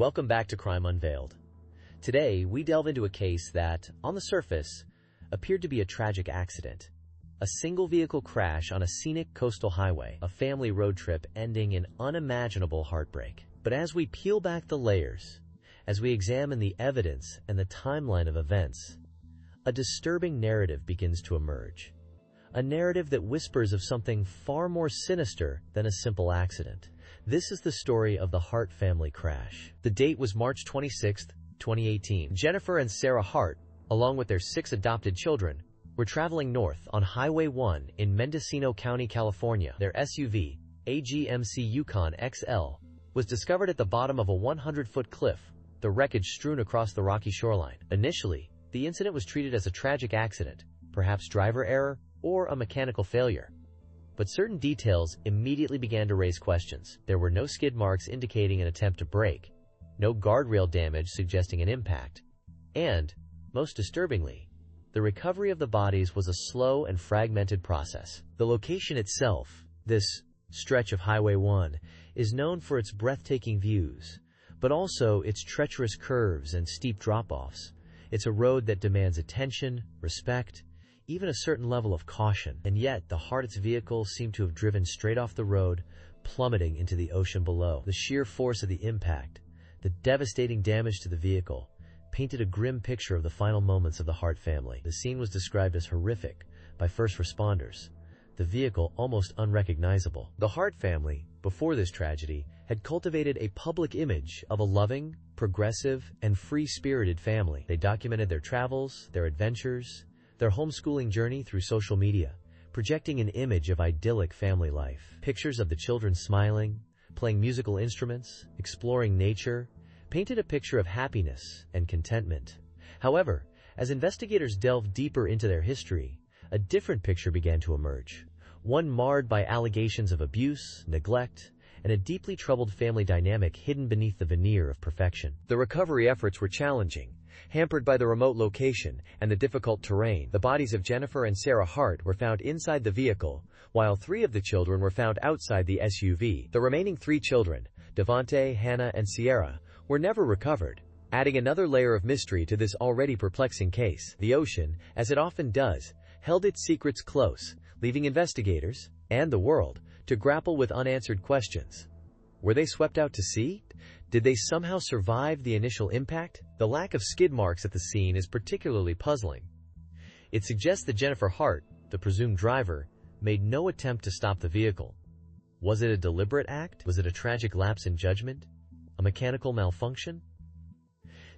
Welcome back to Crime Unveiled. Today, we delve into a case that, on the surface, appeared to be a tragic accident. A single-vehicle crash on a scenic coastal highway, a family road trip ending in unimaginable heartbreak. But as we peel back the layers, as we examine the evidence and the timeline of events, a disturbing narrative begins to emerge. A narrative that whispers of something far more sinister than a simple accident. This is the story of the Hart family crash. The date was March 26, 2018. Jennifer and Sarah Hart, along with their 6 adopted children, were traveling north on Highway 1 in Mendocino County, California. Their SUV, a GMC Yukon XL, was discovered at the bottom of a 100-foot cliff, the wreckage strewn across the rocky shoreline. Initially, the incident was treated as a tragic accident, perhaps driver error or a mechanical failure. But certain details immediately began to raise questions. There were no skid marks indicating an attempt to brake, no guardrail damage suggesting an impact, and, most disturbingly, the recovery of the bodies was a slow and fragmented process. The location itself, this stretch of Highway 1, is known for its breathtaking views, but also its treacherous curves and steep drop-offs. It's a road that demands attention, respect, even a certain level of caution. And yet, the Hart's vehicle seemed to have driven straight off the road, plummeting into the ocean below. The sheer force of the impact, the devastating damage to the vehicle, painted a grim picture of the final moments of the Hart family. The scene was described as horrific by first responders, the vehicle almost unrecognizable. The Hart family, before this tragedy, had cultivated a public image of a loving, progressive, and free-spirited family. They documented their travels, their adventures, their homeschooling journey through social media, projecting an image of idyllic family life. Pictures of the children smiling, playing musical instruments, exploring nature, painted a picture of happiness and contentment. However, as investigators delved deeper into their history, a different picture began to emerge, one marred by allegations of abuse, neglect, and a deeply troubled family dynamic hidden beneath the veneer of perfection. The recovery efforts were challenging, hampered by the remote location and the difficult terrain. The bodies of Jennifer and Sarah Hart were found inside the vehicle, while 3 of the children were found outside the SUV. The remaining 3 children, Devonte, Hannah, and Sierra, were never recovered, adding another layer of mystery to this already perplexing case. The ocean, as it often does, held its secrets close, leaving investigators, and the world, to grapple with unanswered questions. Were they swept out to sea? Did they somehow survive the initial impact? The lack of skid marks at the scene is particularly puzzling. It suggests that Jennifer Hart, the presumed driver, made no attempt to stop the vehicle. Was it a deliberate act? Was it a tragic lapse in judgment? A mechanical malfunction?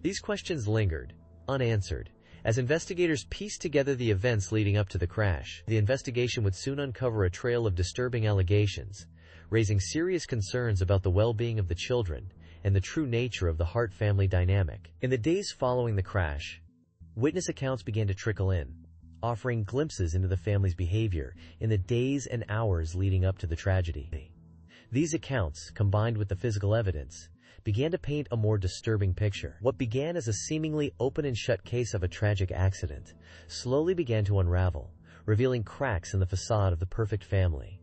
These questions lingered, unanswered, as investigators pieced together the events leading up to the crash. The investigation would soon uncover a trail of disturbing allegations, raising serious concerns about the well-being of the children and the true nature of the Hart family dynamic. In the days following the crash, witness accounts began to trickle in, offering glimpses into the family's behavior in the days and hours leading up to the tragedy. These accounts, combined with the physical evidence, began to paint a more disturbing picture. What began as a seemingly open and shut case of a tragic accident slowly began to unravel, revealing cracks in the facade of the perfect family.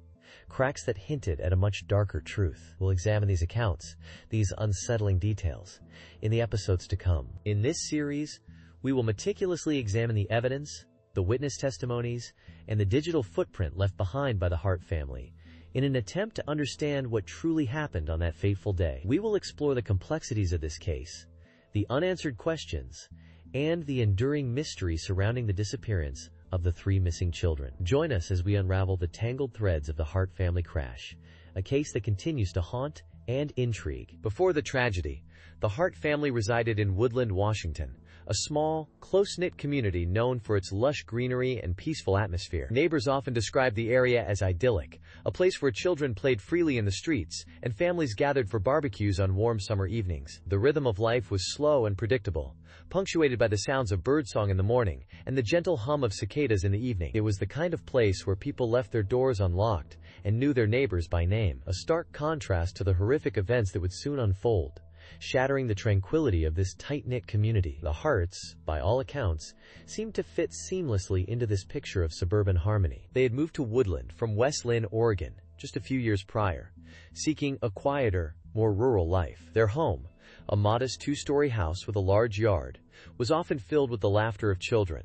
Cracks that hinted at a much darker truth. We'll examine these accounts, these unsettling details, in the episodes to come. In this series, we will meticulously examine the evidence, the witness testimonies, and the digital footprint left behind by the Hart family, in an attempt to understand what truly happened on that fateful day. We will explore the complexities of this case, the unanswered questions, and the enduring mystery surrounding the disappearance of the 3 missing children. Join us as we unravel the tangled threads of the Hart family crash, a case that continues to haunt and intrigue. Before the tragedy, the Hart family resided in Woodland, Washington, a small, close-knit community known for its lush greenery and peaceful atmosphere. Neighbors often describe the area as idyllic, a place where children played freely in the streets and families gathered for barbecues on warm summer evenings. The rhythm of life was slow and predictable, punctuated by the sounds of birdsong in the morning and the gentle hum of cicadas in the evening. It was the kind of place where people left their doors unlocked and knew their neighbors by name, a stark contrast to the horrific events that would soon unfold, shattering the tranquility of this tight-knit community. The Harts, by all accounts, seemed to fit seamlessly into this picture of suburban harmony. They had moved to Woodland from West Linn, Oregon, just a few years prior, seeking a quieter, more rural life. Their home, a modest two-story house with a large yard, was often filled with the laughter of children.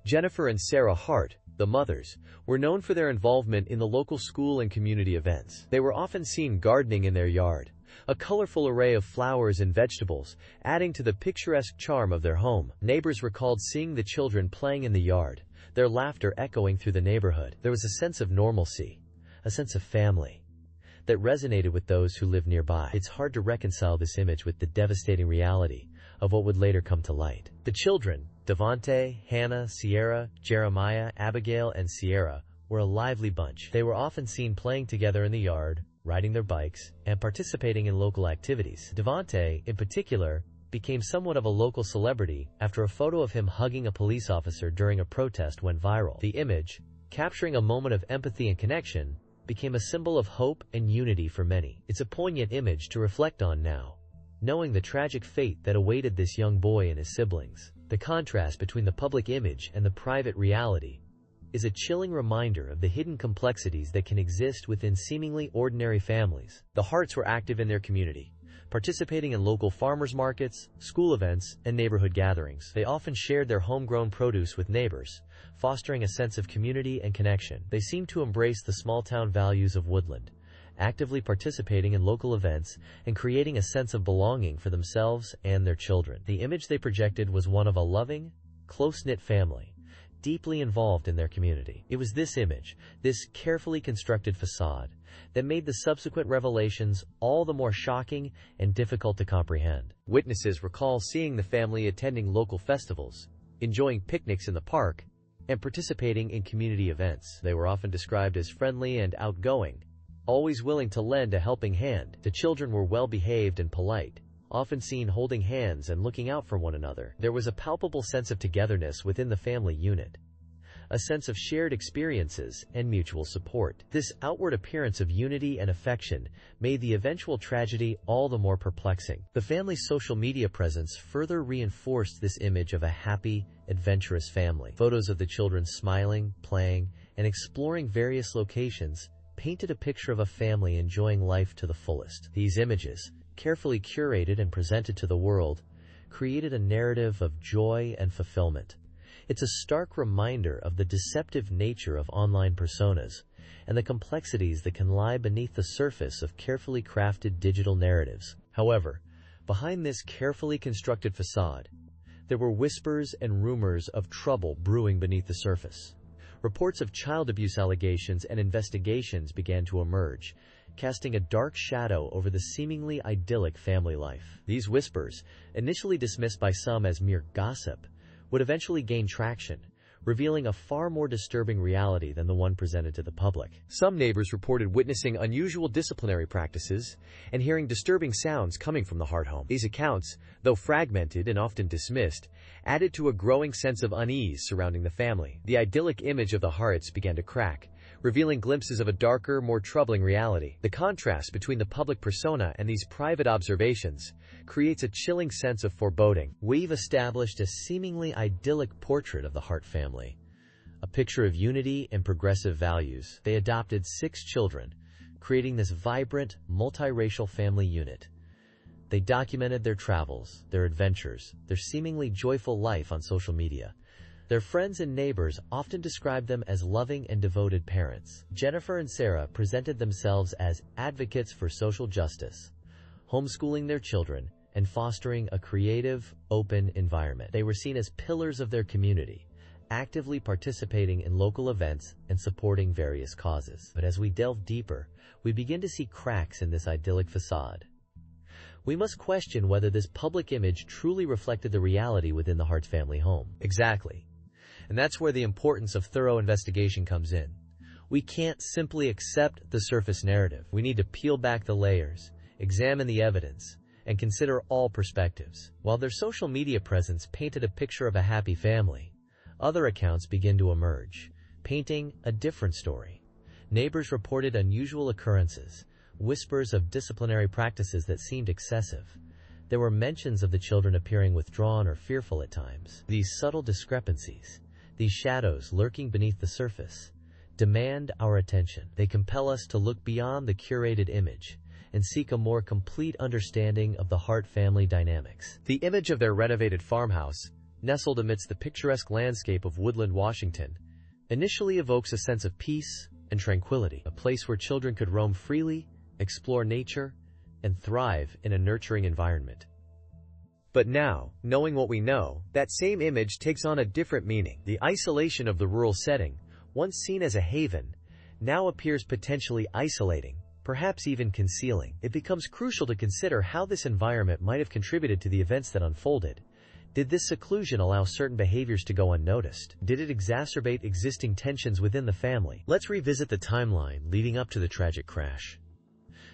Jennifer and Sarah Hart, the mothers, were known for their involvement in the local school and community events. They were often seen gardening in their yard, a colorful array of flowers and vegetables, adding to the picturesque charm of their home. Neighbors recalled seeing the children playing in the yard, their laughter echoing through the neighborhood. There was a sense of normalcy, a sense of family, that resonated with those who lived nearby. It's hard to reconcile this image with the devastating reality of what would later come to light. The children, Devonte, Hannah, Sierra, Jeremiah, Abigail, and Sierra, were a lively bunch. They were often seen playing together in the yard, riding their bikes, and participating in local activities. Devonte, in particular, became somewhat of a local celebrity after a photo of him hugging a police officer during a protest went viral. The image, capturing a moment of empathy and connection, became a symbol of hope and unity for many. It's a poignant image to reflect on now, knowing the tragic fate that awaited this young boy and his siblings. The contrast between the public image and the private reality is a chilling reminder of the hidden complexities that can exist within seemingly ordinary families. The Harts were active in their community, participating in local farmers markets, school events, and neighborhood gatherings. They often shared their homegrown produce with neighbors, fostering a sense of community and connection. They seemed to embrace the small-town values of Woodland, actively participating in local events and creating a sense of belonging for themselves and their children. The image they projected was one of a loving, close-knit family, deeply involved in their community. It was this image, this carefully constructed facade, that made the subsequent revelations all the more shocking and difficult to comprehend. Witnesses recall seeing the family attending local festivals, enjoying picnics in the park, and participating in community events. They were often described as friendly and outgoing, always willing to lend a helping hand. The children were well-behaved and polite, often seen holding hands and looking out for one another. There was a palpable sense of togetherness within the family unit, a sense of shared experiences and mutual support. This outward appearance of unity and affection made the eventual tragedy all the more perplexing. The family's social media presence further reinforced this image of a happy, adventurous family. Photos of the children smiling, playing, and exploring various locations painted a picture of a family enjoying life to the fullest. These images, carefully curated and presented to the world, created a narrative of joy and fulfillment. It's a stark reminder of the deceptive nature of online personas and the complexities that can lie beneath the surface of carefully crafted digital narratives. However, behind this carefully constructed facade, there were whispers and rumors of trouble brewing beneath the surface. Reports of child abuse allegations and investigations began to emerge, casting a dark shadow over the seemingly idyllic family life. These whispers, initially dismissed by some as mere gossip, would eventually gain traction, revealing a far more disturbing reality than the one presented to the public. Some neighbors reported witnessing unusual disciplinary practices and hearing disturbing sounds coming from the Hart home. These accounts, though fragmented and often dismissed, added to a growing sense of unease surrounding the family. The idyllic image of the Harts began to crack, revealing glimpses of a darker, more troubling reality. The contrast between the public persona and these private observations creates a chilling sense of foreboding. We've established a seemingly idyllic portrait of the Hart family, a picture of unity and progressive values. They adopted 6 children, creating this vibrant, multiracial family unit. They documented their travels, their adventures, their seemingly joyful life on social media. Their friends and neighbors often described them as loving and devoted parents. Jennifer and Sarah presented themselves as advocates for social justice, homeschooling their children and fostering a creative, open environment. They were seen as pillars of their community, actively participating in local events and supporting various causes. But as we delve deeper, we begin to see cracks in this idyllic facade. We must question whether this public image truly reflected the reality within the Hart family home. Exactly. And that's where the importance of thorough investigation comes in. We can't simply accept the surface narrative. We need to peel back the layers, examine the evidence, and consider all perspectives. While their social media presence painted a picture of a happy family, other accounts begin to emerge, painting a different story. Neighbors reported unusual occurrences, whispers of disciplinary practices that seemed excessive. There were mentions of the children appearing withdrawn or fearful at times. These subtle discrepancies, these shadows lurking beneath the surface, demand our attention. They compel us to look beyond the curated image and seek a more complete understanding of the Hart family dynamics. The image of their renovated farmhouse, nestled amidst the picturesque landscape of Woodland, Washington, initially evokes a sense of peace and tranquility, a place where children could roam freely, explore nature, and thrive in a nurturing environment. But now, knowing what we know, that same image takes on a different meaning. The isolation of the rural setting, once seen as a haven, now appears potentially isolating, perhaps even concealing. It becomes crucial to consider how this environment might have contributed to the events that unfolded. Did this seclusion allow certain behaviors to go unnoticed? Did it exacerbate existing tensions within the family? Let's revisit the timeline leading up to the tragic crash.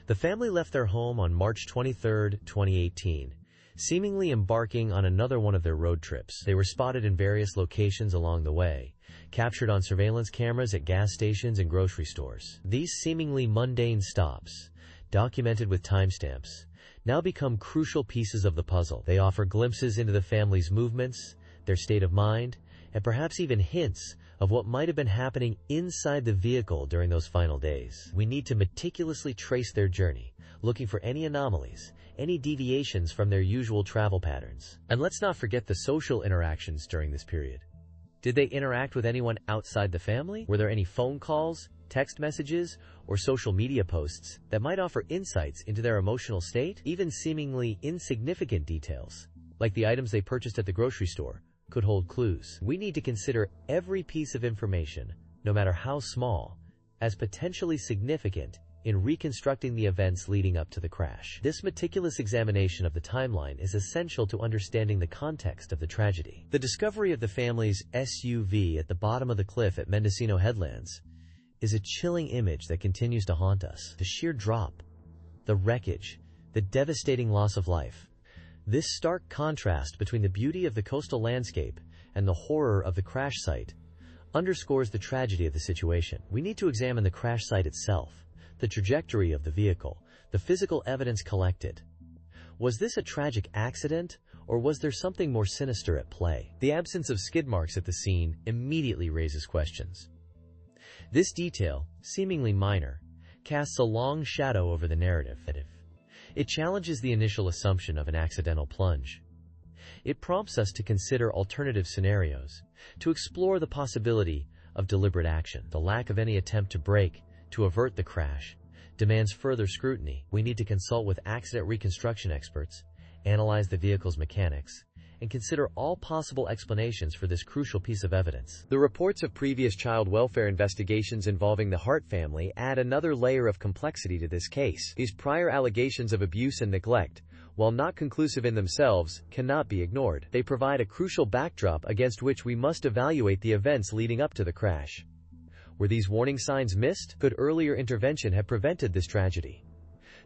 The family left their home on March 23, 2018, seemingly embarking on another one of their road trips. They were spotted in various locations along the way, captured on surveillance cameras at gas stations and grocery stores. These seemingly mundane stops, documented with timestamps, now become crucial pieces of the puzzle. They offer glimpses into the family's movements, their state of mind, and perhaps even hints of what might have been happening inside the vehicle during those final days. We need to meticulously trace their journey, looking for any anomalies, any deviations from their usual travel patterns. And let's not forget the social interactions during this period. Did they interact with anyone outside the family? Were there any phone calls, text messages, or social media posts that might offer insights into their emotional state? Even seemingly insignificant details, like the items they purchased at the grocery store, could hold clues. We need to consider every piece of information, no matter how small, as potentially significant in reconstructing the events leading up to the crash. This meticulous examination of the timeline is essential to understanding the context of the tragedy. The discovery of the family's SUV at the bottom of the cliff at Mendocino Headlands is a chilling image that continues to haunt us. The sheer drop, the wreckage, the devastating loss of life. This stark contrast between the beauty of the coastal landscape and the horror of the crash site underscores the tragedy of the situation. We need to examine the crash site itself, the trajectory of the vehicle, the physical evidence collected. Was this a tragic accident, or was there something more sinister at play? The absence of skid marks at the scene immediately raises questions. This detail, seemingly minor, casts a long shadow over the narrative. It challenges the initial assumption of an accidental plunge. It prompts us to consider alternative scenarios, to explore the possibility of deliberate action. The lack of any attempt to brake, to avert the crash, demands further scrutiny. We need to consult with accident reconstruction experts, analyze the vehicle's mechanics, and consider all possible explanations for this crucial piece of evidence. The reports of previous child welfare investigations involving the Hart family add another layer of complexity to this case. These prior allegations of abuse and neglect, while not conclusive in themselves, cannot be ignored. They provide a crucial backdrop against which we must evaluate the events leading up to the crash. Were these warning signs missed? Could earlier intervention have prevented this tragedy?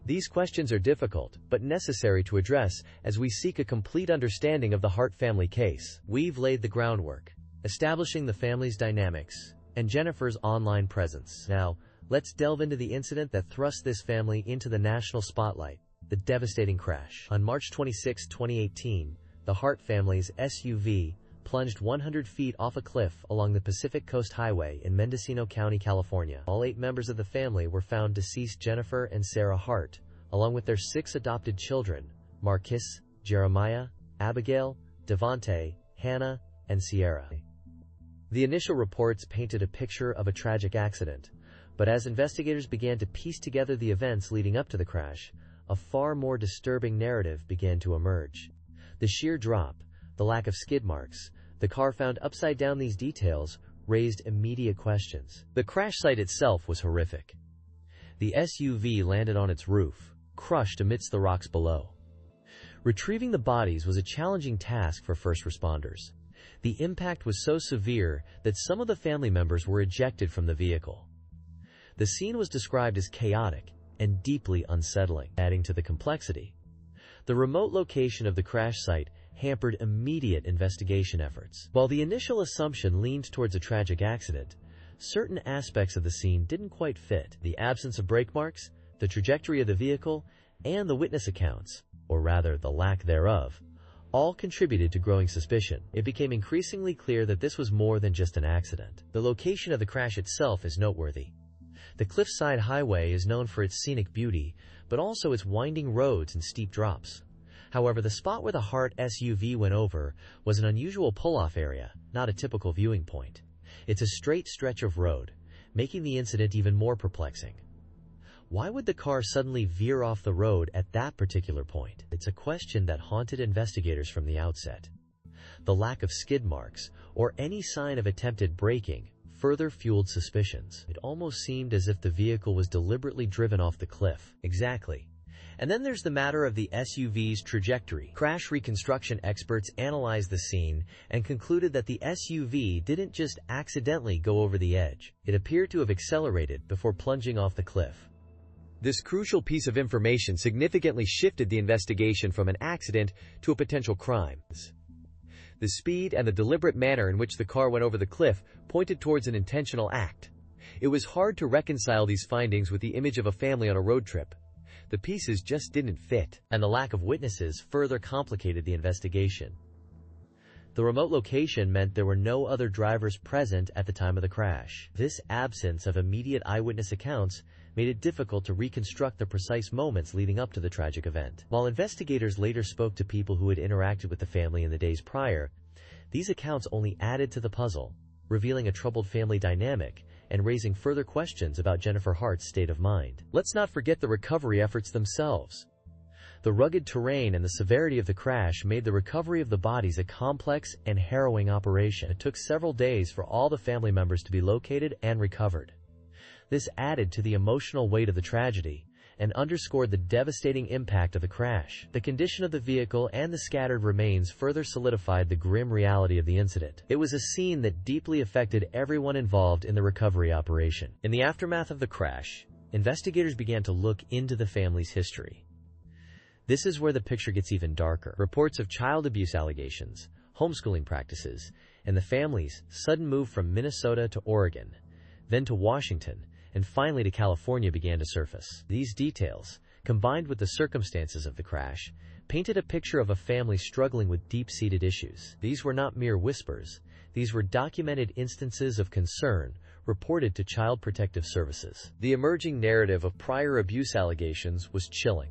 These questions are difficult, but necessary to address as we seek a complete understanding of the Hart family case. We've laid the groundwork, establishing the family's dynamics and Jennifer's online presence. Now, let's delve into the incident that thrust this family into the national spotlight, the devastating crash. On March 26, 2018, the Hart family's SUV plunged 100 feet off a cliff along the Pacific Coast Highway in Mendocino County, California. All 8 members of the family were found deceased: Jennifer and Sarah Hart, along with their 6 adopted children, Markis, Jeremiah, Abigail, Devonte, Hannah, and Sierra. The initial reports painted a picture of a tragic accident, but as investigators began to piece together the events leading up to the crash, a far more disturbing narrative began to emerge. The sheer drop, the lack of skid marks, the car found upside down — these details raised immediate questions. The crash site itself was horrific. The SUV landed on its roof, crushed amidst the rocks below. Retrieving the bodies was a challenging task for first responders. The impact was so severe that some of the family members were ejected from the vehicle. The scene was described as chaotic and deeply unsettling, adding to the complexity. The remote location of the crash site hampered immediate investigation efforts. While the initial assumption leaned towards a tragic accident, certain aspects of the scene didn't quite fit. The absence of brake marks, the trajectory of the vehicle, and the witness accounts, or rather the lack thereof, all contributed to growing suspicion. It became increasingly clear that this was more than just an accident. The location of the crash itself is noteworthy. The cliffside highway is known for its scenic beauty, but also its winding roads and steep drops. However, the spot where the Hart SUV went over was an unusual pull-off area, not a typical viewing point. It's a straight stretch of road, making the incident even more perplexing. Why would the car suddenly veer off the road at that particular point? It's a question that haunted investigators from the outset. The lack of skid marks, or any sign of attempted braking, further fueled suspicions. It almost seemed as if the vehicle was deliberately driven off the cliff. Exactly. And then there's the matter of the SUV's trajectory. Crash reconstruction experts analyzed the scene and concluded that the SUV didn't just accidentally go over the edge. It appeared to have accelerated before plunging off the cliff. This crucial piece of information significantly shifted the investigation from an accident to a potential crime. The speed and the deliberate manner in which the car went over the cliff pointed towards an intentional act. It was hard to reconcile these findings with the image of a family on a road trip. The pieces just didn't fit, and the lack of witnesses further complicated the investigation. The remote location meant there were no other drivers present at the time of the crash. This absence of immediate eyewitness accounts made it difficult to reconstruct the precise moments leading up to the tragic event. While investigators later spoke to people who had interacted with the family in the days prior, these accounts only added to the puzzle, revealing a troubled family dynamic and raising further questions about Jennifer Hart's state of mind. Let's not forget the recovery efforts themselves. The rugged terrain and the severity of the crash made the recovery of the bodies a complex and harrowing operation. It took several days for all the family members to be located and recovered. This added to the emotional weight of the tragedy and underscored the devastating impact of the crash. The condition of the vehicle and the scattered remains further solidified the grim reality of the incident. It was a scene that deeply affected everyone involved in the recovery operation. In the aftermath of the crash, investigators began to look into the family's history. This is where the picture gets even darker. Reports of child abuse allegations, homeschooling practices, and the family's sudden move from Minnesota to Oregon, then to Washington, and finally to California began to surface. These details, combined with the circumstances of the crash, painted a picture of a family struggling with deep-seated issues. These were not mere whispers. These were documented instances of concern reported to Child Protective Services. The emerging narrative of prior abuse allegations was chilling.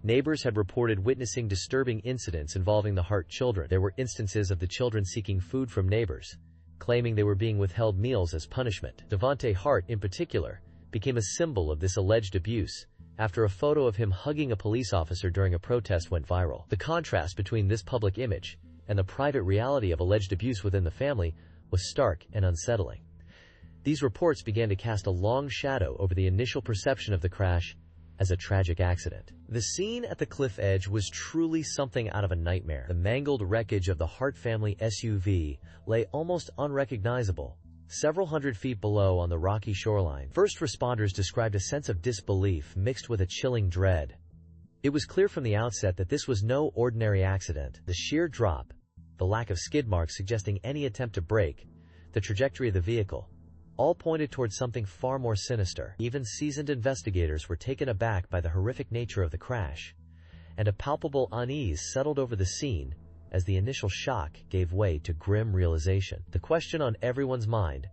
Neighbors had reported witnessing disturbing incidents involving the Hart children. There were instances of the children seeking food from neighbors, claiming they were being withheld meals as punishment. Devonte Hart, in particular, became a symbol of this alleged abuse after a photo of him hugging a police officer during a protest went viral. The contrast between this public image and the private reality of alleged abuse within the family was stark and unsettling. These reports began to cast a long shadow over the initial perception of the crash as a tragic accident. The scene at the cliff edge was truly something out of a nightmare. The mangled wreckage of the Hart family SUV lay almost unrecognizable, several hundred feet below on the rocky shoreline. First responders described a sense of disbelief mixed with a chilling dread. It was clear from the outset that this was no ordinary accident. The sheer drop, the lack of skid marks suggesting any attempt to brake, the trajectory of the vehicle, all pointed towards something far more sinister. Even seasoned investigators were taken aback by the horrific nature of the crash, and a palpable unease settled over the scene as the initial shock gave way to grim realization. The question on everyone's mind,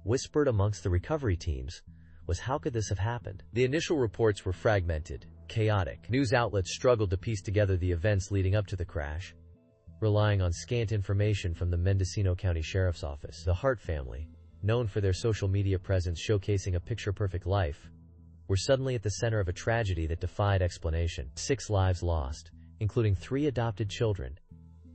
whispered amongst the recovery teams, was how could this have happened? The initial reports were fragmented, chaotic. News outlets struggled to piece together the events leading up to the crash, relying on scant information from the Mendocino County Sheriff's Office. The Hart family, known for their social media presence showcasing a picture-perfect life, were suddenly at the center of a tragedy that defied explanation. 6 lives lost, including 3 adopted children,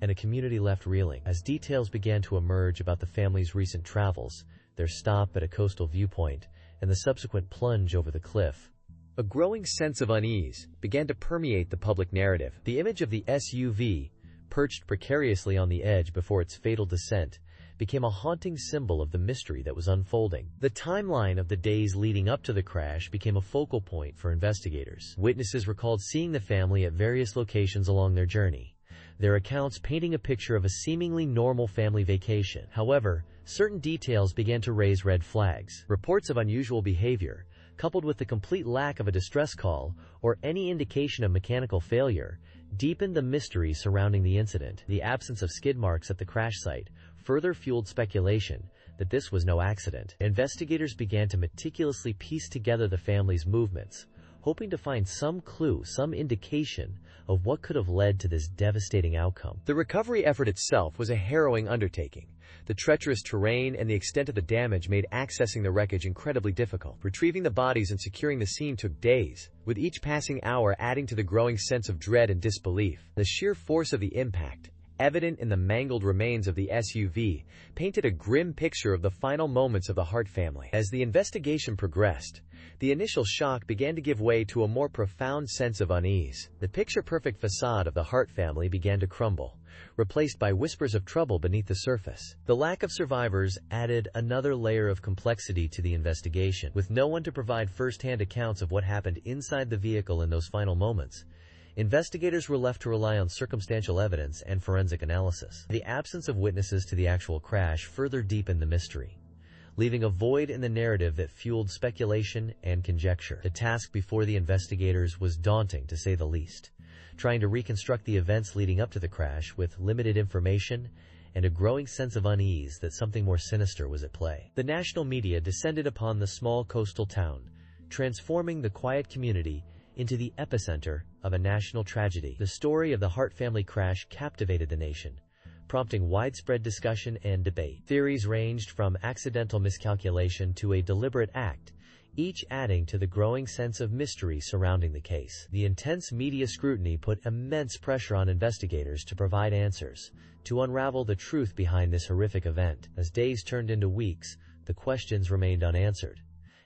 and a community left reeling. As details began to emerge about the family's recent travels, their stop at a coastal viewpoint, and the subsequent plunge over the cliff, a growing sense of unease began to permeate the public narrative. The image of the SUV, perched precariously on the edge before its fatal descent, became a haunting symbol of the mystery that was unfolding. The timeline of the days leading up to the crash became a focal point for investigators. Witnesses recalled seeing the family at various locations along their journey, their accounts painting a picture of a seemingly normal family vacation. However, certain details began to raise red flags. Reports of unusual behavior, coupled with the complete lack of a distress call or any indication of mechanical failure, deepened the mystery surrounding the incident. The absence of skid marks at the crash site further fueled speculation that this was no accident. Investigators began to meticulously piece together the family's movements, hoping to find some clue, some indication of what could have led to this devastating outcome. The recovery effort itself was a harrowing undertaking. The treacherous terrain and the extent of the damage made accessing the wreckage incredibly difficult. Retrieving the bodies and securing the scene took days, with each passing hour adding to the growing sense of dread and disbelief. The sheer force of the impact, evident in the mangled remains of the SUV, painted a grim picture of the final moments of the Hart family. As the investigation progressed, the initial shock began to give way to a more profound sense of unease. The picture-perfect facade of the Hart family began to crumble, replaced by whispers of trouble beneath the surface. The lack of survivors added another layer of complexity to the investigation. With no one to provide first-hand accounts of what happened inside the vehicle in those final moments, investigators were left to rely on circumstantial evidence and forensic analysis. The absence of witnesses to the actual crash further deepened the mystery, leaving a void in the narrative that fueled speculation and conjecture. The task before the investigators was daunting, to say the least, trying to reconstruct the events leading up to the crash with limited information and a growing sense of unease that something more sinister was at play. The national media descended upon the small coastal town, transforming the quiet community into the epicenter of a national tragedy. The story of the Hart family crash captivated the nation, prompting widespread discussion and debate. Theories ranged from accidental miscalculation to a deliberate act, each adding to the growing sense of mystery surrounding the case. The intense media scrutiny put immense pressure on investigators to provide answers, to unravel the truth behind this horrific event. As days turned into weeks, the questions remained unanswered,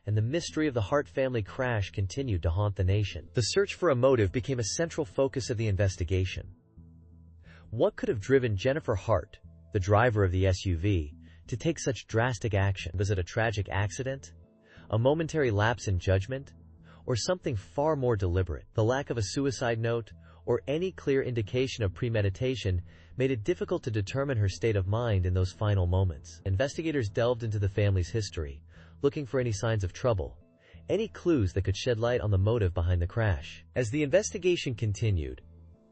and the mystery of the Hart family crash continued to haunt the nation. The search for a motive became a central focus of the investigation. What could have driven Jennifer Hart, the driver of the SUV, to take such drastic action? Was it a tragic accident, a momentary lapse in judgment, or something far more deliberate? The lack of a suicide note or any clear indication of premeditation made it difficult to determine her state of mind in those final moments. Investigators delved into the family's history, looking for any signs of trouble, any clues that could shed light on the motive behind the crash. As the investigation continued,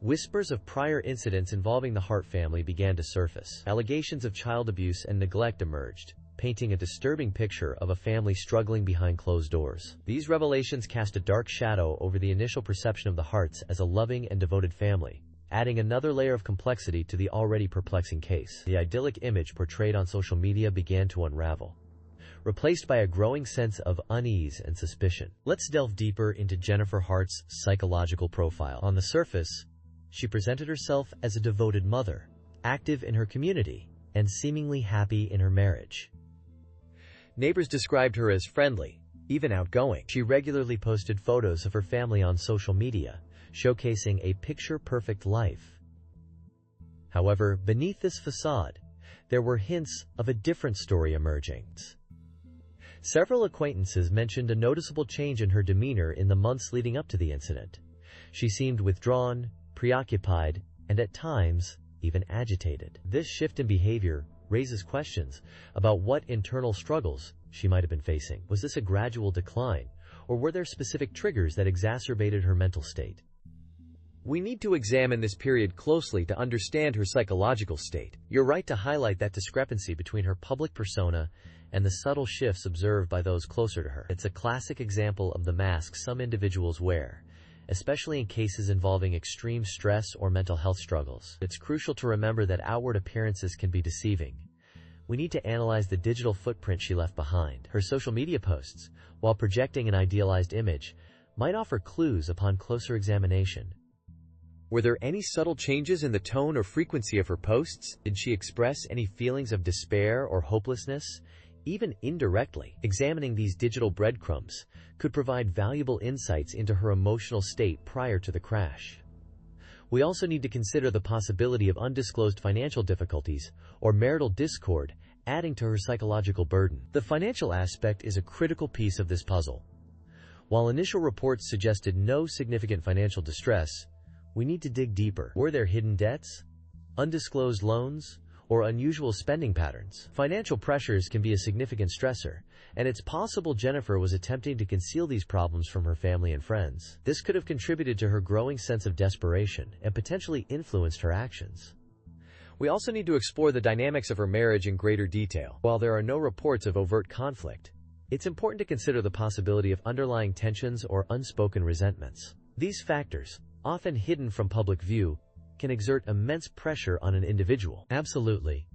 whispers of prior incidents involving the Hart family began to surface. Allegations of child abuse and neglect emerged, painting a disturbing picture of a family struggling behind closed doors. These revelations cast a dark shadow over the initial perception of the Harts as a loving and devoted family, adding another layer of complexity to the already perplexing case. The idyllic image portrayed on social media began to unravel, replaced by a growing sense of unease and suspicion. Let's delve deeper into Jennifer Hart's psychological profile. On the surface, she presented herself as a devoted mother, active in her community, and seemingly happy in her marriage. Neighbors described her as friendly, even outgoing. She regularly posted photos of her family on social media, showcasing a picture-perfect life. However, beneath this facade, there were hints of a different story emerging. Several acquaintances mentioned a noticeable change in her demeanor in the months leading up to the incident. She seemed withdrawn, preoccupied, and at times, even agitated. This shift in behavior raises questions about what internal struggles she might have been facing. Was this a gradual decline, or were there specific triggers that exacerbated her mental state? We need to examine this period closely to understand her psychological state. You're right to highlight that discrepancy between her public persona and the subtle shifts observed by those closer to her. It's a classic example of the mask some individuals wear, especially in cases involving extreme stress or mental health struggles. It's crucial to remember that outward appearances can be deceiving. We need to analyze the digital footprint she left behind. Her social media posts, while projecting an idealized image, might offer clues upon closer examination. Were there any subtle changes in the tone or frequency of her posts? Did she express any feelings of despair or hopelessness, even indirectly? Examining these digital breadcrumbs could provide valuable insights into her emotional state prior to the crash. We also need to consider the possibility of undisclosed financial difficulties or marital discord adding to her psychological burden. The financial aspect is a critical piece of this puzzle. While initial reports suggested no significant financial distress, we need to dig deeper. Were there hidden debts, undisclosed loans, or unusual spending patterns? Financial pressures can be a significant stressor, and it's possible Jennifer was attempting to conceal these problems from her family and friends. This could have contributed to her growing sense of desperation and potentially influenced her actions. We also need to explore the dynamics of her marriage in greater detail. While there are no reports of overt conflict, it's important to consider the possibility of underlying tensions or unspoken resentments. These factors, often hidden from public view, can exert immense pressure on an individual. Absolutely.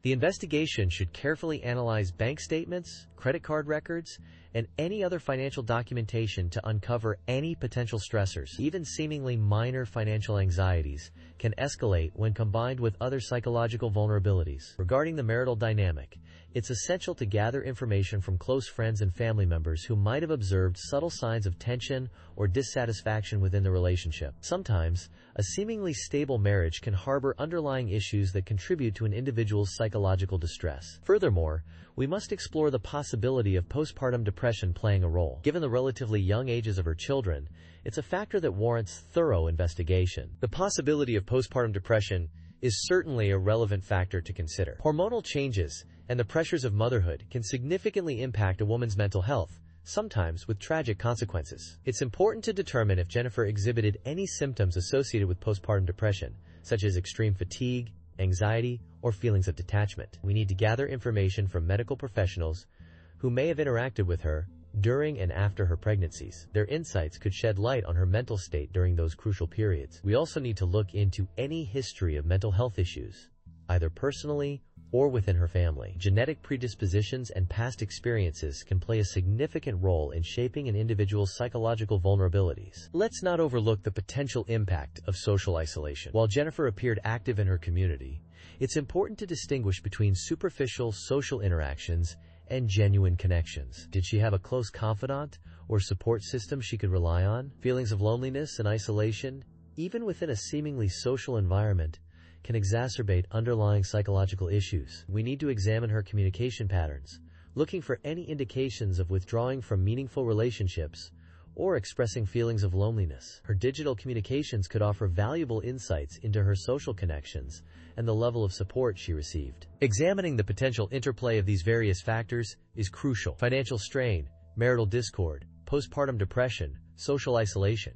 The investigation should carefully analyze bank statements, credit card records, and any other financial documentation to uncover any potential stressors. Even seemingly minor financial anxieties can escalate when combined with other psychological vulnerabilities. Regarding the marital dynamic, it's essential to gather information from close friends and family members who might have observed subtle signs of tension or dissatisfaction within the relationship. Sometimes, a seemingly stable marriage can harbor underlying issues that contribute to an individual's psychological distress. Furthermore, we must explore the possibility of postpartum depression playing a role. Given the relatively young ages of her children, it's a factor that warrants thorough investigation. The possibility of postpartum depression is certainly a relevant factor to consider. Hormonal changes and the pressures of motherhood can significantly impact a woman's mental health, sometimes with tragic consequences. It's important to determine if Jennifer exhibited any symptoms associated with postpartum depression, such as extreme fatigue, anxiety, or feelings of detachment. We need to gather information from medical professionals who may have interacted with her during and after her pregnancies. Their insights could shed light on her mental state during those crucial periods. We also need to look into any history of mental health issues, either personally or within her family. Genetic predispositions and past experiences can play a significant role in shaping an individual's psychological vulnerabilities. Let's not overlook the potential impact of social isolation. While Jennifer appeared active in her community, it's important to distinguish between superficial social interactions and genuine connections. Did she have a close confidant or support system she could rely on? Feelings of loneliness and isolation, even within a seemingly social environment, can exacerbate underlying psychological issues. We need to examine her communication patterns, looking for any indications of withdrawing from meaningful relationships or expressing feelings of loneliness. Her digital communications could offer valuable insights into her social connections and the level of support she received. Examining the potential interplay of these various factors is crucial. Financial strain, marital discord, postpartum depression, social isolation.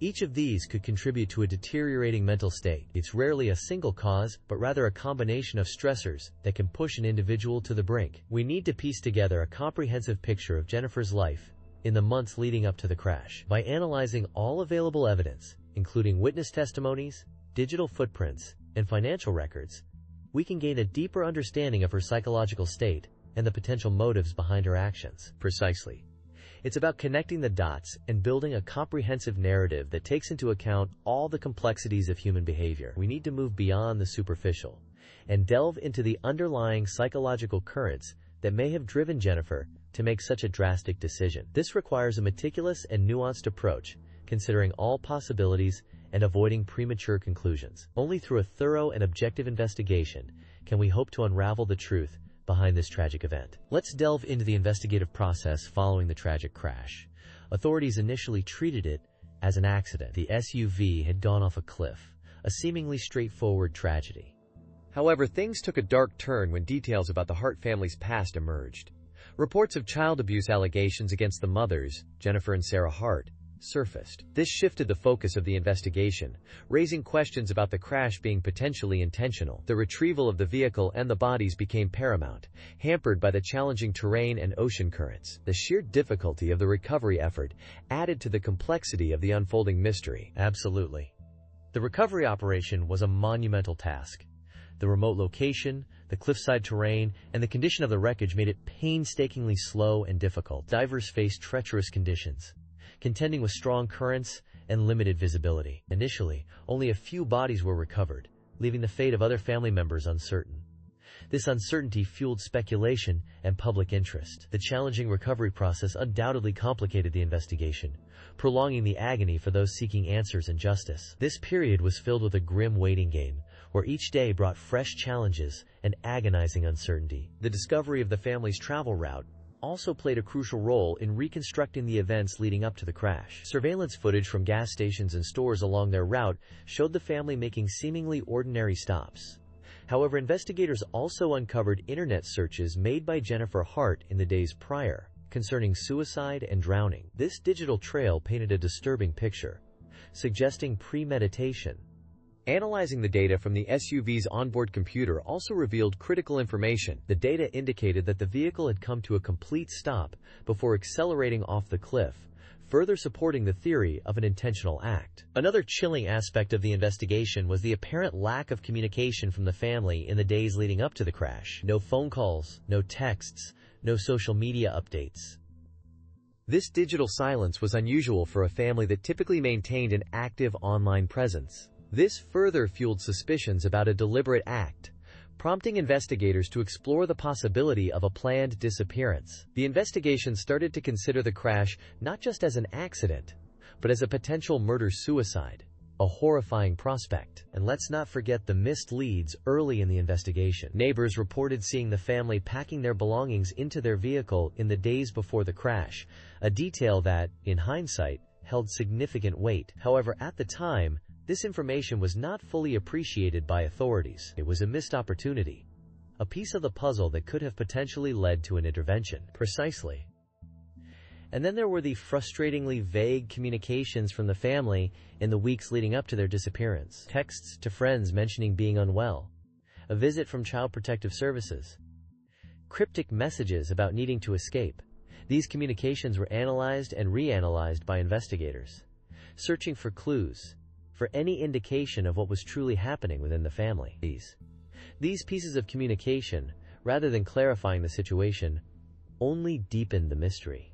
Each of these could contribute to a deteriorating mental state. It's rarely a single cause, but rather a combination of stressors that can push an individual to the brink. We need to piece together a comprehensive picture of Jennifer's life in the months leading up to the crash. By analyzing all available evidence, including witness testimonies, digital footprints, and financial records, we can gain a deeper understanding of her psychological state and the potential motives behind her actions. Precisely. It's about connecting the dots and building a comprehensive narrative that takes into account all the complexities of human behavior. We need to move beyond the superficial and delve into the underlying psychological currents that may have driven Jennifer to make such a drastic decision. This requires a meticulous and nuanced approach, considering all possibilities and avoiding premature conclusions. Only through a thorough and objective investigation can we hope to unravel the truth behind this tragic event. Let's delve into the investigative process following the tragic crash. Authorities initially treated it as an accident. The SUV had gone off a cliff, a seemingly straightforward tragedy. However, things took a dark turn when details about the Hart family's past emerged. Reports of child abuse allegations against the mothers, Jennifer and Sarah Hart, surfaced. This shifted the focus of the investigation, raising questions about the crash being potentially intentional. The retrieval of the vehicle and the bodies became paramount, hampered by the challenging terrain and ocean currents. The sheer difficulty of the recovery effort added to the complexity of the unfolding mystery. Absolutely. The recovery operation was a monumental task. The remote location, the cliffside terrain, and the condition of the wreckage made it painstakingly slow and difficult. Divers faced treacherous conditions, contending with strong currents and limited visibility. Initially, only a few bodies were recovered, leaving the fate of other family members uncertain. This uncertainty fueled speculation and public interest. The challenging recovery process undoubtedly complicated the investigation, prolonging the agony for those seeking answers and justice. This period was filled with a grim waiting game, where each day brought fresh challenges and agonizing uncertainty. The discovery of the family's travel route also played a crucial role in reconstructing the events leading up to the crash. Surveillance footage from gas stations and stores along their route showed the family making seemingly ordinary stops. However, investigators also uncovered internet searches made by Jennifer Hart in the days prior concerning suicide and drowning. This digital trail painted a disturbing picture, suggesting premeditation Analyzing the data from the SUV's onboard computer also revealed critical information. The data indicated that the vehicle had come to a complete stop before accelerating off the cliff, further supporting the theory of an intentional act. Another chilling aspect of the investigation was the apparent lack of communication from the family in the days leading up to the crash. No phone calls, no texts, no social media updates. This digital silence was unusual for a family that typically maintained an active online presence. This further fueled suspicions about a deliberate act, prompting investigators to explore the possibility of a planned disappearance. The investigation started to consider the crash not just as an accident, but as a potential murder-suicide, a horrifying prospect. And let's not forget the missed leads early in the investigation. Neighbors reported seeing the family packing their belongings into their vehicle in the days before the crash, a detail that, in hindsight, held significant weight. However, at the time, this information was not fully appreciated by authorities. It was a missed opportunity, a piece of the puzzle that could have potentially led to an intervention. Precisely. And then there were the frustratingly vague communications from the family in the weeks leading up to their disappearance. Texts to friends mentioning being unwell, a visit from Child Protective Services, cryptic messages about needing to escape. These communications were analyzed and reanalyzed by investigators, searching for clues, for any indication of what was truly happening within the family. These pieces of communication, rather than clarifying the situation, only deepened the mystery.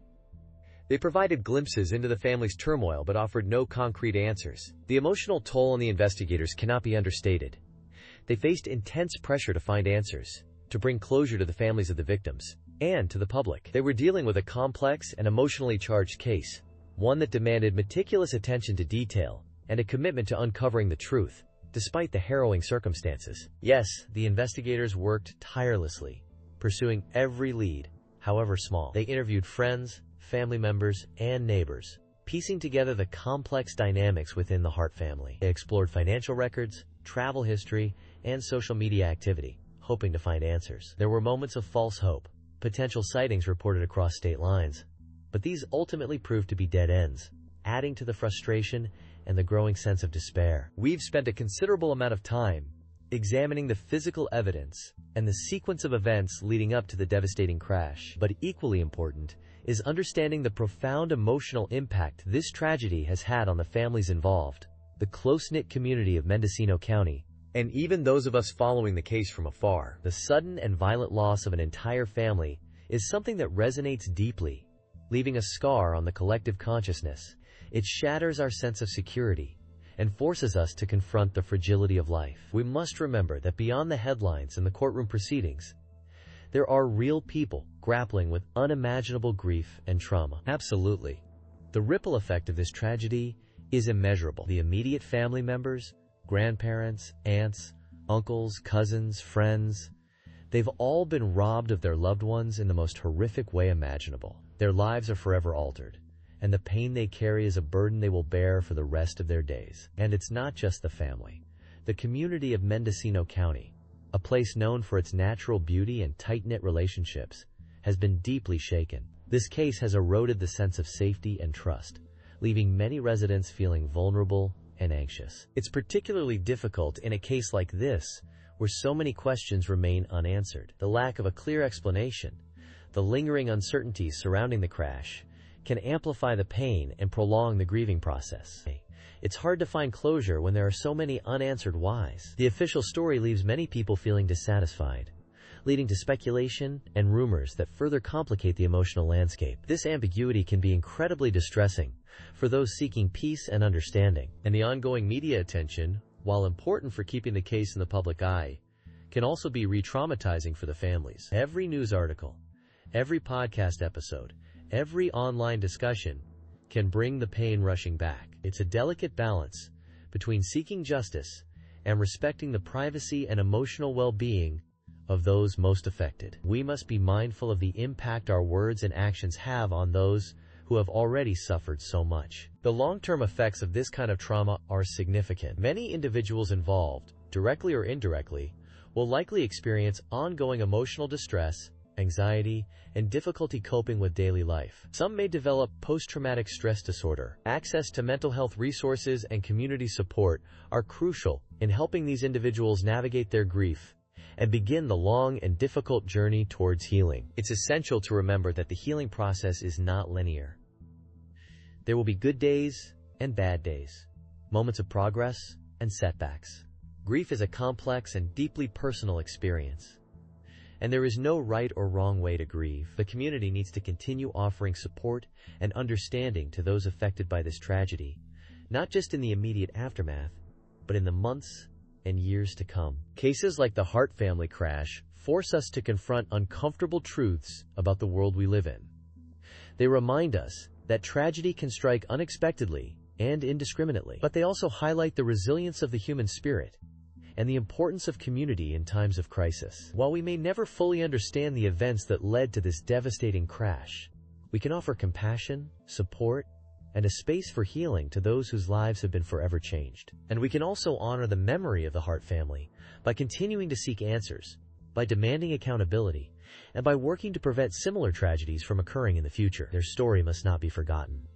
They provided glimpses into the family's turmoil but offered no concrete answers. The emotional toll on the investigators cannot be understated. They faced intense pressure to find answers, to bring closure to the families of the victims, and to the public. They were dealing with a complex and emotionally charged case, one that demanded meticulous attention to detail and a commitment to uncovering the truth, despite the harrowing circumstances. Yes, the investigators worked tirelessly, pursuing every lead, however small. They interviewed friends, family members, and neighbors, piecing together the complex dynamics within the Hart family. They explored financial records, travel history, and social media activity, hoping to find answers. There were moments of false hope, potential sightings reported across state lines, but these ultimately proved to be dead ends, adding to the frustration and the growing sense of despair. We've spent a considerable amount of time examining the physical evidence and the sequence of events leading up to the devastating crash. But equally important is understanding the profound emotional impact this tragedy has had on the families involved, the close-knit community of Mendocino County, and even those of us following the case from afar. The sudden and violent loss of an entire family is something that resonates deeply, leaving a scar on the collective consciousness. It shatters our sense of security and forces us to confront the fragility of life. We must remember that beyond the headlines and the courtroom proceedings, there are real people grappling with unimaginable grief and trauma. Absolutely. The ripple effect of this tragedy is immeasurable. The immediate family members, grandparents, aunts, uncles, cousins, friends, they've all been robbed of their loved ones in the most horrific way imaginable. Their lives are forever altered, and the pain they carry is a burden they will bear for the rest of their days. And it's not just the family. The community of Mendocino County, a place known for its natural beauty and tight-knit relationships, has been deeply shaken. This case has eroded the sense of safety and trust, leaving many residents feeling vulnerable and anxious. It's particularly difficult in a case like this, where so many questions remain unanswered. The lack of a clear explanation, the lingering uncertainties surrounding the crash, can amplify the pain and prolong the grieving process. It's hard to find closure when there are so many unanswered whys. The official story leaves many people feeling dissatisfied, leading to speculation and rumors that further complicate the emotional landscape. This ambiguity can be incredibly distressing for those seeking peace and understanding. And the ongoing media attention, while important for keeping the case in the public eye, can also be re-traumatizing for the families. Every news article, every podcast episode, every online discussion can bring the pain rushing back. It's a delicate balance between seeking justice and respecting the privacy and emotional well-being of those most affected. We must be mindful of the impact our words and actions have on those who have already suffered so much. The long-term effects of this kind of trauma are significant. Many individuals involved, directly or indirectly, will likely experience ongoing emotional distress anxiety, and difficulty coping with daily life. Some may develop post-traumatic stress disorder. Access to mental health resources and community support are crucial in helping these individuals navigate their grief and begin the long and difficult journey towards healing. It's essential to remember that the healing process is not linear. There will be good days and bad days, moments of progress and setbacks. Grief is a complex and deeply personal experience, and there is no right or wrong way to grieve. The community needs to continue offering support and understanding to those affected by this tragedy, not just in the immediate aftermath, but in the months and years to come. Cases like the Hart family crash force us to confront uncomfortable truths about the world we live in. They remind us that tragedy can strike unexpectedly and indiscriminately, but they also highlight the resilience of the human spirit and the importance of community in times of crisis. While we may never fully understand the events that led to this devastating crash, we can offer compassion, support, and a space for healing to those whose lives have been forever changed. And we can also honor the memory of the Hart family by continuing to seek answers, by demanding accountability, and by working to prevent similar tragedies from occurring in the future. Their story must not be forgotten.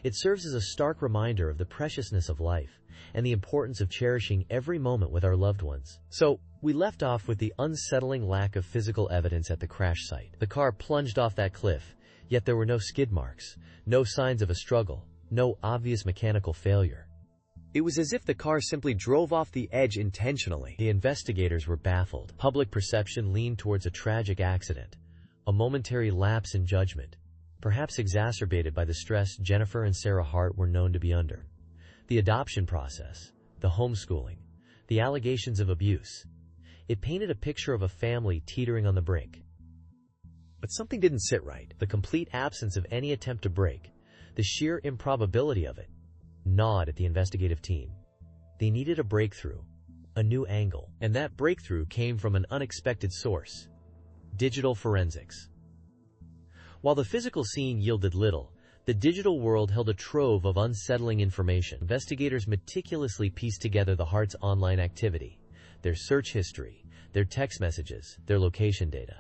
It serves as a stark reminder of the preciousness of life and the importance of cherishing every moment with our loved ones. So, we left off with the unsettling lack of physical evidence at the crash site. The car plunged off that cliff, yet there were no skid marks, no signs of a struggle, no obvious mechanical failure. It was as if the car simply drove off the edge intentionally. The investigators were baffled. Public perception leaned towards a tragic accident, a momentary lapse in judgment, perhaps exacerbated by the stress Jennifer and Sarah Hart were known to be under. The adoption process, the homeschooling, the allegations of abuse. It painted a picture of a family teetering on the brink. But something didn't sit right. The complete absence of any attempt to break, the sheer improbability of it, gnawed at the investigative team. They needed a breakthrough, a new angle, and that breakthrough came from an unexpected source: digital forensics. While the physical scene yielded little, the digital world held a trove of unsettling information. Investigators meticulously pieced together the Hart's online activity, their search history, their text messages, their location data.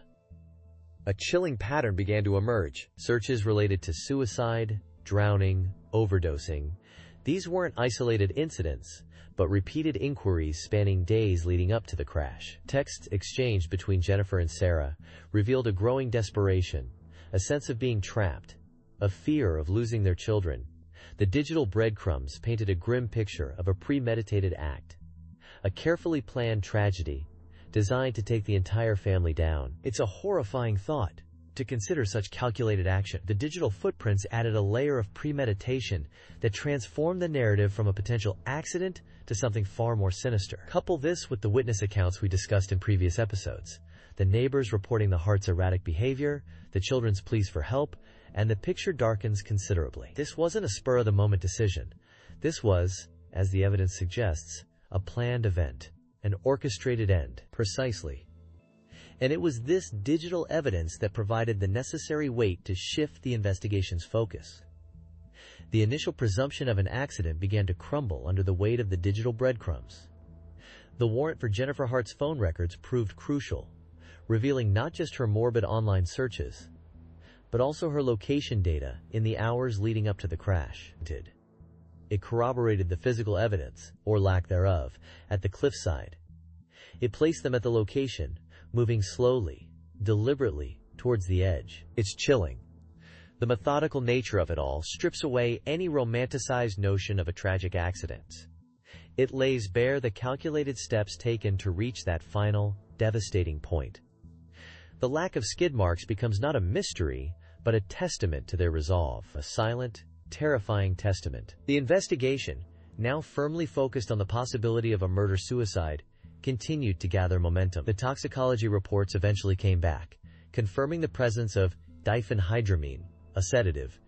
A chilling pattern began to emerge. Searches related to suicide, drowning, overdosing. These weren't isolated incidents, but repeated inquiries spanning days leading up to the crash. Texts exchanged between Jennifer and Sarah revealed a growing desperation, a sense of being trapped, a fear of losing their children. The digital breadcrumbs painted a grim picture of a premeditated act, a carefully planned tragedy designed to take the entire family down. It's a horrifying thought to consider such calculated action. The digital footprints added a layer of premeditation that transformed the narrative from a potential accident to something far more sinister. Couple this with the witness accounts we discussed in previous episodes, the neighbors reporting the Hart's erratic behavior, the children's pleas for help, and the picture darkens considerably. This wasn't a spur-of-the-moment decision. This was, as the evidence suggests, a planned event, an orchestrated end. Precisely. And it was this digital evidence that provided the necessary weight to shift the investigation's focus. The initial presumption of an accident began to crumble under the weight of the digital breadcrumbs. The warrant for Jennifer Hart's phone records proved crucial, revealing not just her morbid online searches, but also her location data in the hours leading up to the crash. It corroborated the physical evidence, or lack thereof, at the cliffside. It placed them at the location, moving slowly, deliberately, towards the edge. It's chilling. The methodical nature of it all strips away any romanticized notion of a tragic accident. It lays bare the calculated steps taken to reach that final, devastating point. The lack of skid marks becomes not a mystery, but a testament to their resolve, a silent, terrifying testament. The investigation, now firmly focused on the possibility of a murder-suicide, continued to gather momentum. The toxicology reports eventually came back, confirming the presence of diphenhydramine, a sedative,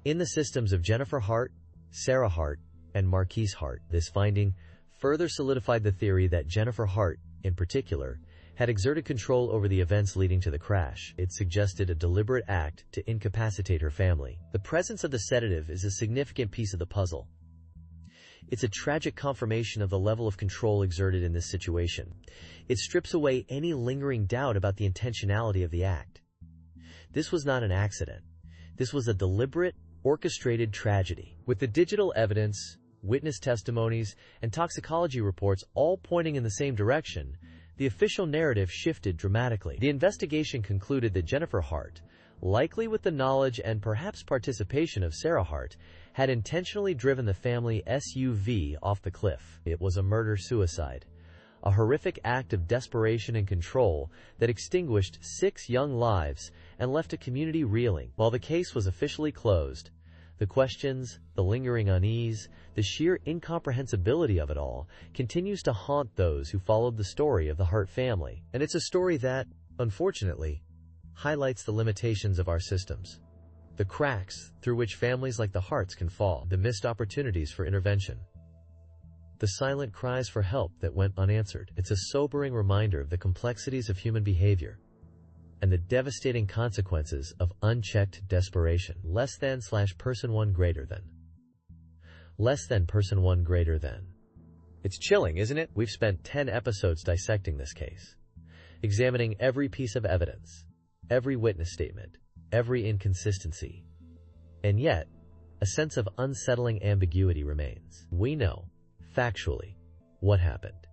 in the systems of Jennifer Hart, Sarah Hart, and Markis Hart. This finding further solidified the theory that Jennifer Hart, in particular, had exerted control over the events leading to the crash. It suggested a deliberate act to incapacitate her family. The presence of the sedative is a significant piece of the puzzle. It's a tragic confirmation of the level of control exerted in this situation. It strips away any lingering doubt about the intentionality of the act. This was not an accident. This was a deliberate, orchestrated tragedy. With the digital evidence, witness testimonies, and toxicology reports all pointing in the same direction, the official narrative shifted dramatically. The investigation concluded that Jennifer Hart, likely with the knowledge and perhaps participation of Sarah Hart, had intentionally driven the family SUV off the cliff. It was a murder-suicide, a horrific act of desperation and control that extinguished 6 young lives and left a community reeling. While the case was officially closed, the questions, the lingering unease, the sheer incomprehensibility of it all continues to haunt those who followed the story of the Hart family. And it's a story that, unfortunately, highlights the limitations of our systems, the cracks through which families like the Harts can fall, the missed opportunities for intervention, the silent cries for help that went unanswered. It's a sobering reminder of the complexities of human behavior and the devastating consequences of unchecked desperation. Less than / person 1 greater than. Less than person 1 greater than. It's chilling, isn't it? We've spent 10 episodes dissecting this case, examining every piece of evidence, every witness statement, every inconsistency. And yet, a sense of unsettling ambiguity remains. We know, factually, what happened.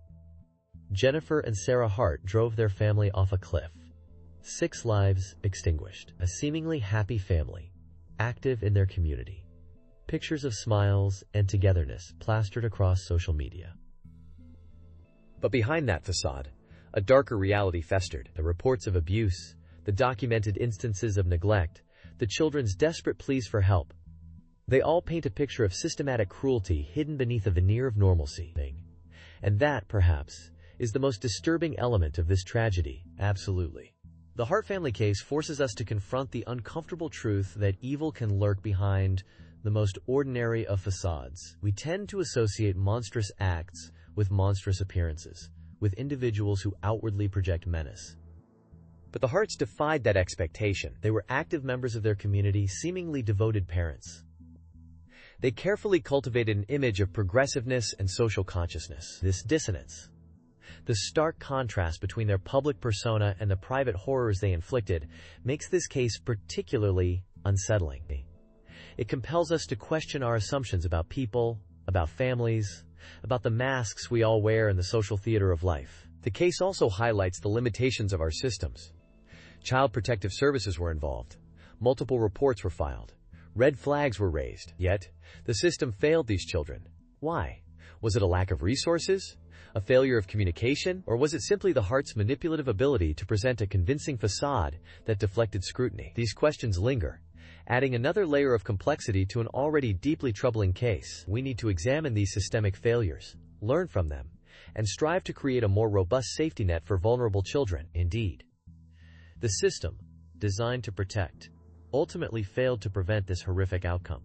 Jennifer and Sarah Hart drove their family off a cliff. 6 lives extinguished. A seemingly happy family, active in their community. Pictures of smiles and togetherness plastered across social media. But behind that facade, a darker reality festered. The reports of abuse, the documented instances of neglect, the children's desperate pleas for help. They all paint a picture of systematic cruelty hidden beneath a veneer of normalcy. And that, perhaps, is the most disturbing element of this tragedy. Absolutely. The Hart family case forces us to confront the uncomfortable truth that evil can lurk behind the most ordinary of facades. We tend to associate monstrous acts with monstrous appearances, with individuals who outwardly project menace. But the Harts defied that expectation. They were active members of their community, seemingly devoted parents. They carefully cultivated an image of progressiveness and social consciousness. This dissonance, the stark contrast between their public persona and the private horrors they inflicted, makes this case particularly unsettling. It compels us to question our assumptions about people, about families, about the masks we all wear in the social theater of life. The case also highlights the limitations of our systems. Child Protective Services were involved. Multiple reports were filed. Red flags were raised. Yet, the system failed these children. Why? Was it a lack of resources? A failure of communication? Or was it simply the Harts' manipulative ability to present a convincing facade that deflected scrutiny? These questions linger, adding another layer of complexity to an already deeply troubling case. We need to examine these systemic failures, learn from them, and strive to create a more robust safety net for vulnerable children. Indeed, the system, designed to protect, ultimately failed to prevent this horrific outcome.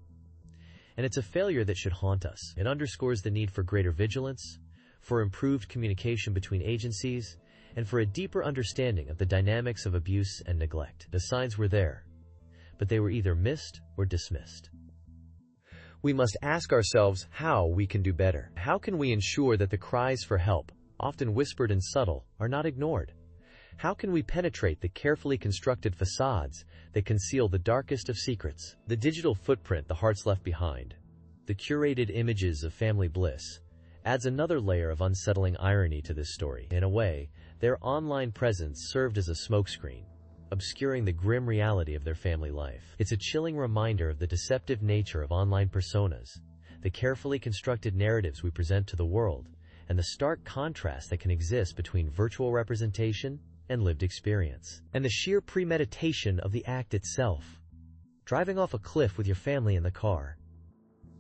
And it's a failure that should haunt us. It underscores the need for greater vigilance, for improved communication between agencies, and for a deeper understanding of the dynamics of abuse and neglect. The signs were there, but they were either missed or dismissed. We must ask ourselves how we can do better. How can we ensure that the cries for help, often whispered and subtle, are not ignored? How can we penetrate the carefully constructed facades that conceal the darkest of secrets? The digital footprint the Harts left behind, the curated images of family bliss, adds another layer of unsettling irony to this story. In a way, their online presence served as a smokescreen, obscuring the grim reality of their family life. It's a chilling reminder of the deceptive nature of online personas, the carefully constructed narratives we present to the world, and the stark contrast that can exist between virtual representation and lived experience. And the sheer premeditation of the act itself. Driving off a cliff with your family in the car.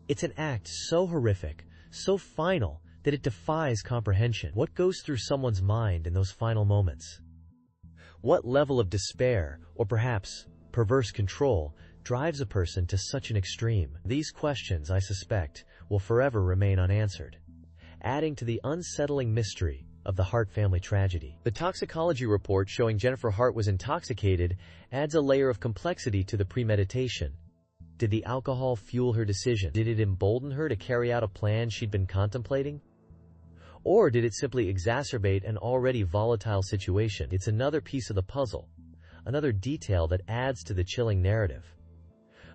It's an act so horrific, so final, that it defies comprehension. What goes through someone's mind in those final moments? What level of despair, or perhaps perverse control, drives a person to such an extreme? These questions, I suspect, will forever remain unanswered, adding to the unsettling mystery of the Hart family tragedy. The toxicology report showing Jennifer Hart was intoxicated adds a layer of complexity to the premeditation. Did the alcohol fuel her decision? Did it embolden her to carry out a plan she'd been contemplating? Or did it simply exacerbate an already volatile situation? It's another piece of the puzzle, another detail that adds to the chilling narrative.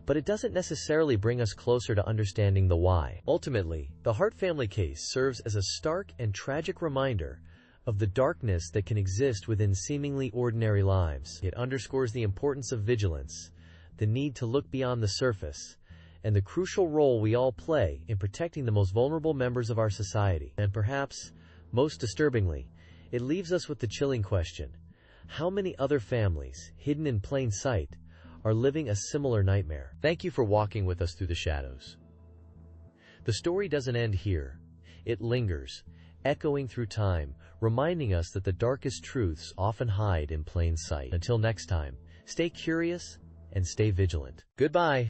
But it doesn't necessarily bring us closer to understanding the why. Ultimately, the Hart family case serves as a stark and tragic reminder of the darkness that can exist within seemingly ordinary lives. It underscores the importance of vigilance, the need to look beyond the surface, and the crucial role we all play in protecting the most vulnerable members of our society. And perhaps, most disturbingly, it leaves us with the chilling question: how many other families, hidden in plain sight, are living a similar nightmare? Thank you for walking with us through the shadows. The story doesn't end here. It lingers, echoing through time, reminding us that the darkest truths often hide in plain sight. Until next time, stay curious and stay vigilant. Goodbye.